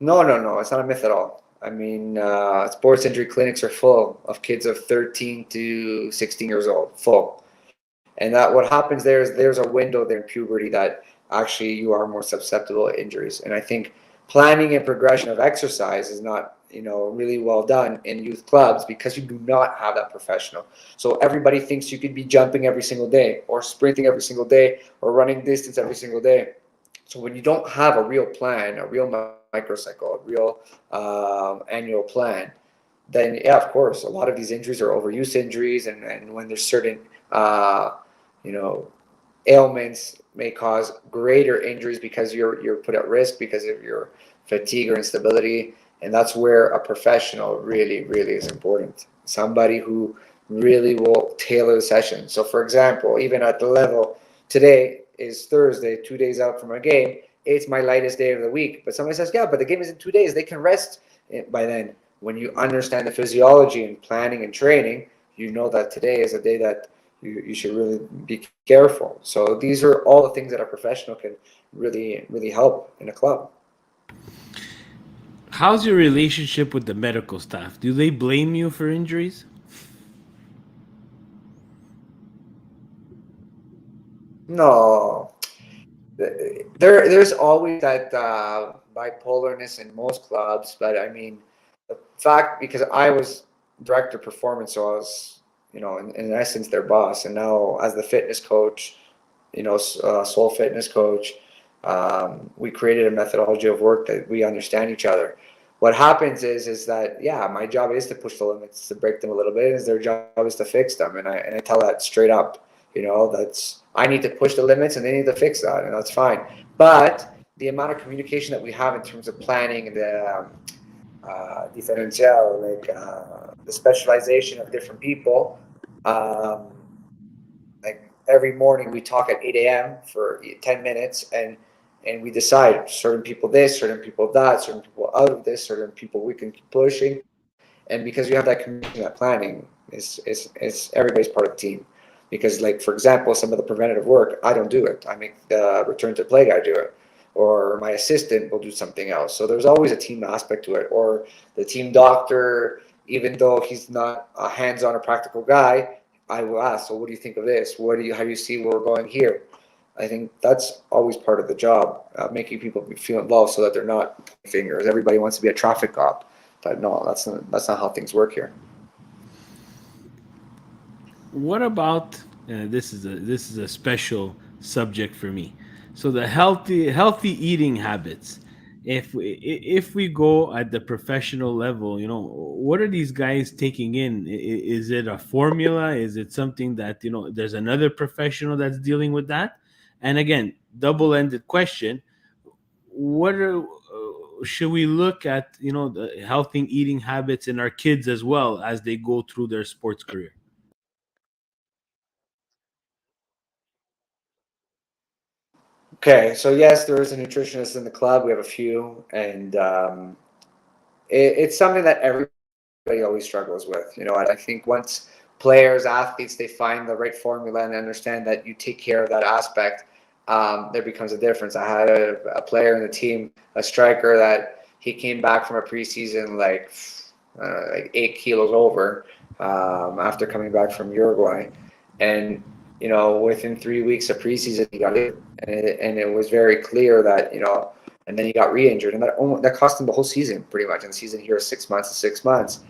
No, no, no. It's not a myth at all. I mean, sports injury clinics are full of kids of 13 to 16 years old, full. And that what happens there is there's a window there in puberty that actually you are more susceptible to injuries. And I think planning and progression of exercise is not, really well done in youth clubs because you do not have that professional. So everybody thinks you could be jumping every single day or sprinting every single day or running distance every single day. So when you don't have a real plan, a real microcycle, a real annual plan, then yeah, of course, a lot of these injuries are overuse injuries, and when there's certain uh, you know ailments may cause greater injuries because you're put at risk because of your fatigue or instability, and that's where a professional really really is important. Somebody who really will tailor the session. So, for example, even at the level today is Thursday, 2 days out from a game. It's my lightest day of the week. But somebody says, yeah, but the game is in 2 days. They can rest by then. When you understand the physiology and planning and training, you know that today is a day that you should really be careful. So these are all the things that a professional can really, really help in a club.
How's your relationship with the medical staff? Do they blame you for injuries?
No, there's always that bipolarness in most clubs, but I mean, the fact because I was director of performance, so I was, in essence, their boss, and now as the fitness coach, sole fitness coach, we created a methodology of work that we understand each other. What happens is that yeah, my job is to push the limits, to break them a little bit, and their job is to fix them, and I tell that straight up. That's I need to push the limits, and they need to fix that, and that's fine. But the amount of communication that we have in terms of planning and the differential, like the specialization of different people. Um, like every morning we talk at 8 a.m. for 10 minutes, and we decide certain people this, certain people that, certain people out of this, certain people we can keep pushing. And because you have that communication, that planning is everybody's part of the team. Because, like, for example, some of the preventative work, I don't do it. I make the return to play guy do it, or my assistant will do something else. So there's always a team aspect to it, or the team doctor, even though he's not a hands-on or practical guy, I will ask, so what do you think of this? How do you see where we're going here? I think that's always part of the job, making people feel involved so that they're not pointing fingers. Everybody wants to be a traffic cop, but no, that's not how things work here.
What about this is a special subject for me. So the healthy eating habits. If we go at the professional level, what are these guys taking in? Is it a formula? Is it something that there's another professional that's dealing with that? And again, double-ended question: what should we look at? The healthy eating habits in our kids as well as they go through their sports career.
Okay, so yes, there is a nutritionist in the club. We have a few, and it's something that everybody always struggles with. I think once players, athletes, they find the right formula and understand that you take care of that aspect, there becomes a difference. I had a player in the team, a striker, that he came back from a preseason like 8 kilos over after coming back from Uruguay, and within 3 weeks of preseason he got injured, and it was very clear that and then he got re-injured, and that cost him the whole season pretty much. And the season here is 6 months to 6 months,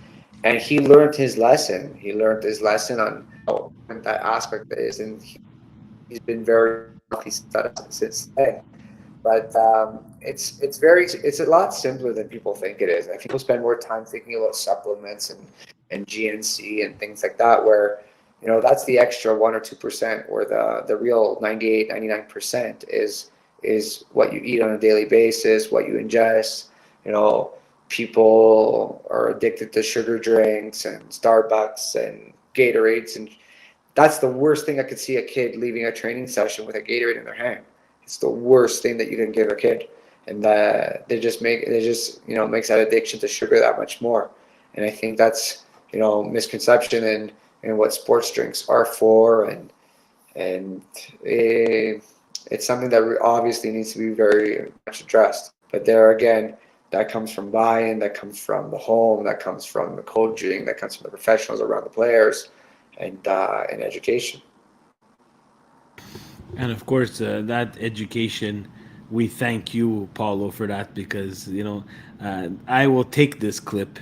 and he learned his lesson. He learned his lesson on how that aspect is, and he's been very healthy since then. But it's a lot simpler than people think it is. I think people spend more time thinking about supplements and GNC and things like that, where that's the extra 1 or 2%, where the real 98, 99% is what you eat on a daily basis, what you ingest, you know, people are addicted to sugar drinks and Starbucks and Gatorades, and that's the worst thing I could see a kid leaving a training session with a Gatorade in their hand. It's the worst thing that you can give a kid, and they just makes that addiction to sugar that much more. And I think that's misconception and what sports drinks are for, and it's something that obviously needs to be very much addressed. But there again, that comes from buy-in, that comes from the home, that comes from the coaching, that comes from the professionals around the players, and education.
And of course, that education, we thank you, Paulo, for that because I will take this clip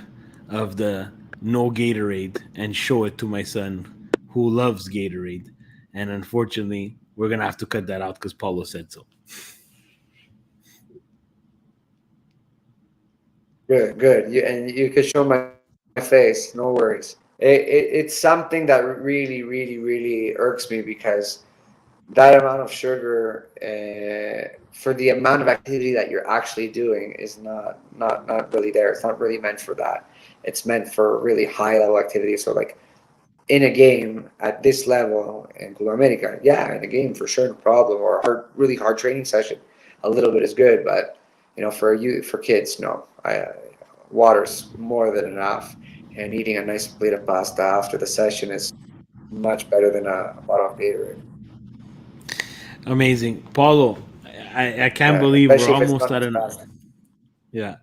of the no Gatorade and show it to my son, who loves Gatorade. And unfortunately, we're gonna have to cut that out because Paulo said so.
Good, good. And you could show my face, no worries. It's something that really, really, really irks me because that amount of sugar for the amount of activity that you're actually doing is not really there. It's not really meant for that. It's meant for really high level activity. So like in a game at this level in Club America, yeah, in a game for sure, no problem. Or a really hard training session, a little bit is good. But for kids, no. Water's more than enough, and eating a nice plate of pasta after the session is much better than a bottle of Gatorade.
Amazing, Paulo. I can't
Yeah,
believe we're
especially if it's
almost
not
at
as
an
fast.
yeah.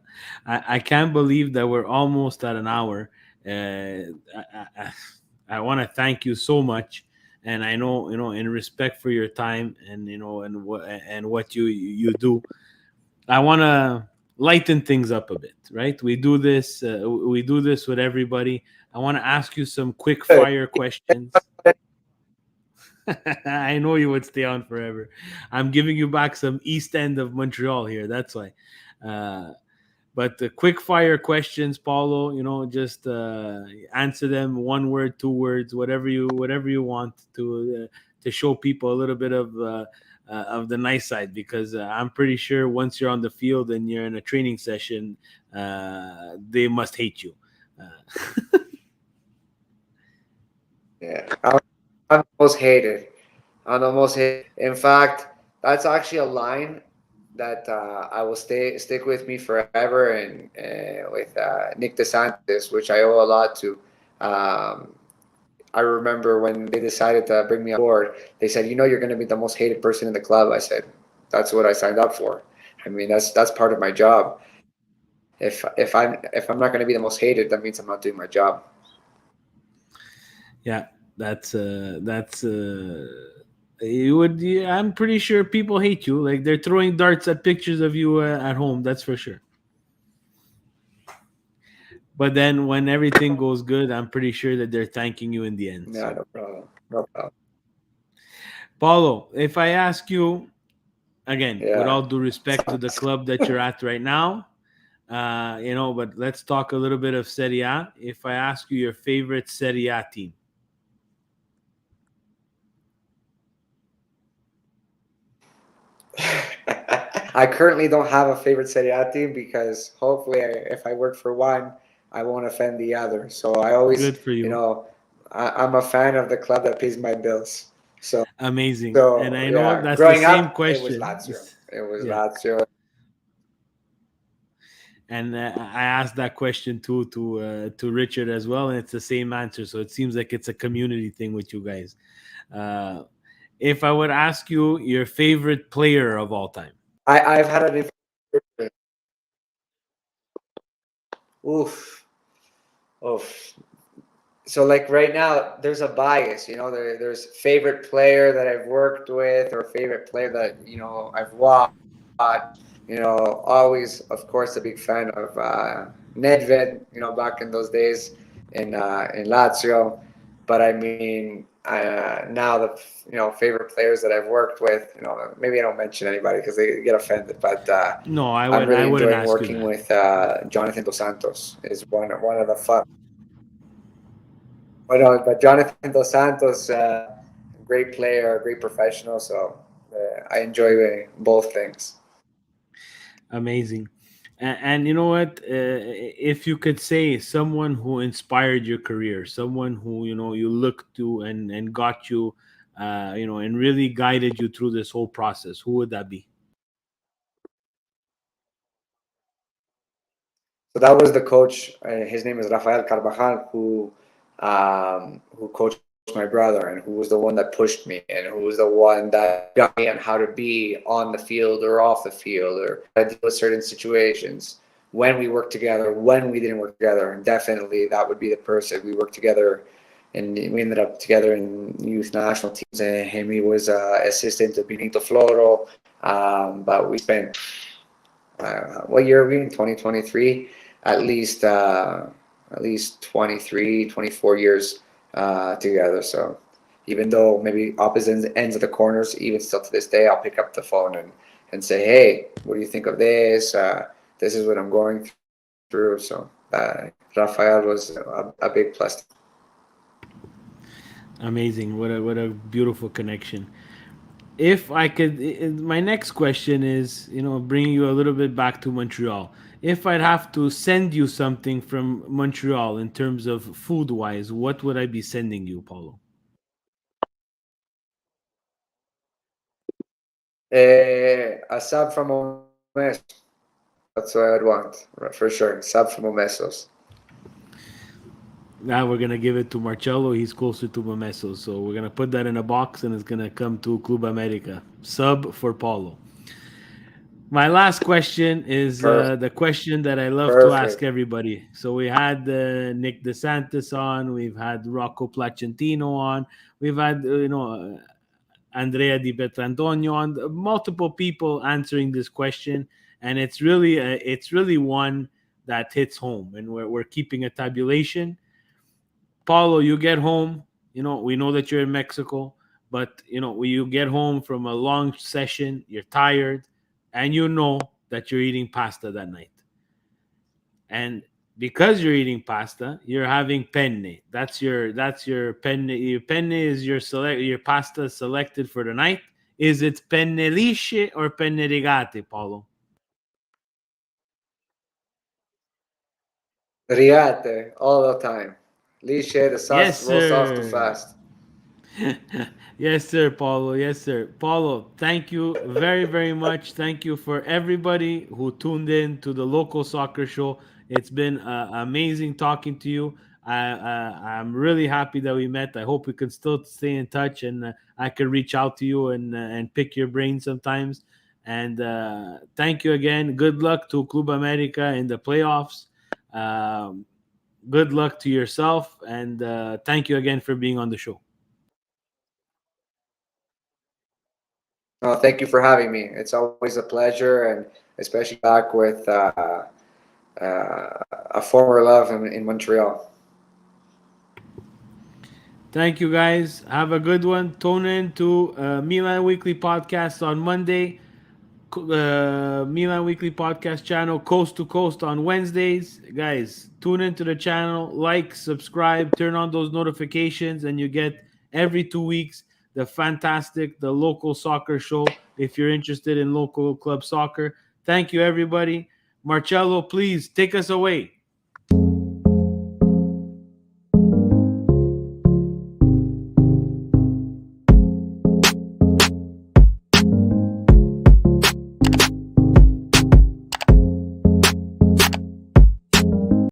I can't believe that we're almost at an hour. I want to thank you so much, and I know in respect for your time and what you do. I want to lighten things up a bit, right? We do this with everybody. I want to ask you some quick fire questions. I know you would stay on forever. I'm giving you back some East End of Montreal here. That's why. Uh, but the quick fire questions, Paulo, just answer them one word, two words, whatever you want to show people a little bit of the nice side. Because I'm pretty sure once you're on the field and you're in a training session, they must hate you.
Yeah, I'm the most hated. I'm the most hated. In fact, that's actually a line that I will stick with me forever, and with Nick DeSantis, which I owe a lot to. Um, I remember when they decided to bring me on board, they said, you're going to be the most hated person in the club. I said, that's what I signed up for. I mean, that's part of my job. If I'm not going to be the most hated, that means I'm not doing my job.
Yeah, that's you would. Yeah, I'm pretty sure people hate you. Like they're throwing darts at pictures of you at home. That's for sure. But then when everything goes good, I'm pretty sure that they're thanking you in the end.
Yeah,
So,
no problem. No problem.
Paulo, if I ask you again, with
Yeah.
all due respect to the club that you're at right now, but let's talk a little bit of Serie A. If I ask you your favorite Serie A team,
I currently don't have a favorite Serie A team because hopefully, if I work for one, I won't offend the other. So I always,
good for you,
I'm a fan of the club that pays my bills. So,
amazing. And
so
I know
yeah,
that's the
growing
same
up, it was
question.
Lazio. It was
Yeah.
Lazio.
And I asked that question too to Richard as well, and it's the same answer. So it seems like it's a community thing with you guys. Uh, if I would ask you your favorite player of all time,
I've had a different. Oof, oof. So like right now, there's a bias. There's favorite player that I've worked with or favorite player that I've watched. Always, of course, a big fan of Nedved. Back in those days in Lazio. But I mean, now the favorite players that I've worked with. Maybe I don't mention anybody because they get offended. But
no, I
I'm
would I
really
wouldn't
enjoying
ask you
working
that.
with Jonathan Dos Santos. Is one of the fun. But Jonathan Dos Santos, great player, great professional. So I enjoy both things.
Amazing. And you know what? If you could say someone who inspired your career, someone who you looked to and got you, and really guided you through this whole process, who would that be?
So that was the coach. His name is Rafael Carvajal, who coached my brother and who was the one that pushed me and who was the one that got me on how to be on the field or off the field or how to deal with certain situations when we worked together, when we didn't work together. And definitely that would be the person. We worked together and we ended up together in youth national teams. And him, he was assistant to Benito Floro. But we spent what year are we in? 2023. At least at least 23, 24 years together. So even though maybe opposite ends of the corners, even still to this day, I'll pick up the phone and say, hey, what do you think of this? This is what I'm going through. So Rafael was a big plus.
Amazing. What a beautiful connection. If I could, my next question is, bringing you a little bit back to Montreal. If I'd have to send you something from Montreal in terms of food wise, what would I be sending you, Paulo?
A sub from Omesos. That's what I'd want, for sure. Sub from Omesos.
Now we're gonna give it to Marcello. He's closer to Mameso, so we're gonna put that in a box, and it's gonna come to Club America. Sub for Paulo. My last question is
Perfect.
the question that I love to ask
Perfect.
everybody. So we had Nick DeSantis on, we've had Rocco Placentino on, we've had Andrea Di Petrantonio on, multiple people answering this question, and it's really one that hits home, and we're keeping a tabulation. Paulo, you get home. We know that you're in Mexico, but when you get home from a long session, you're tired, and you know that you're eating pasta that night. And because you're eating pasta, you're having penne. That's your penne. Your penne is your pasta selected for the night. Is it penne lisce or penne rigate, Paulo?
Riate all the time. Lishe, the
Yes,
sauce rolls off too
sir.
fast.
Yes, sir, Paulo. Yes, sir. Paulo, thank you very, very much. Thank you for everybody who tuned in to the local soccer show. It's been amazing talking to you. I'm really happy that we met. I hope we can still stay in touch, and I can reach out to you and pick your brain sometimes. And thank you again. Good luck to Club America in the playoffs. Um, Good luck to yourself, and thank you again for being on the show.
Thank you for having me. It's always a pleasure, and especially back with a former love in Montreal.
Thank you guys. Have a good one. Tune in to Milan Weekly Podcast on Monday. Milan Weekly Podcast channel, Coast to Coast on Wednesdays. Guys, tune into the channel, like, subscribe, turn on those notifications, and you get every 2 weeks the local soccer show if you're interested in local club soccer. Thank you, everybody. Marcello, please take us away.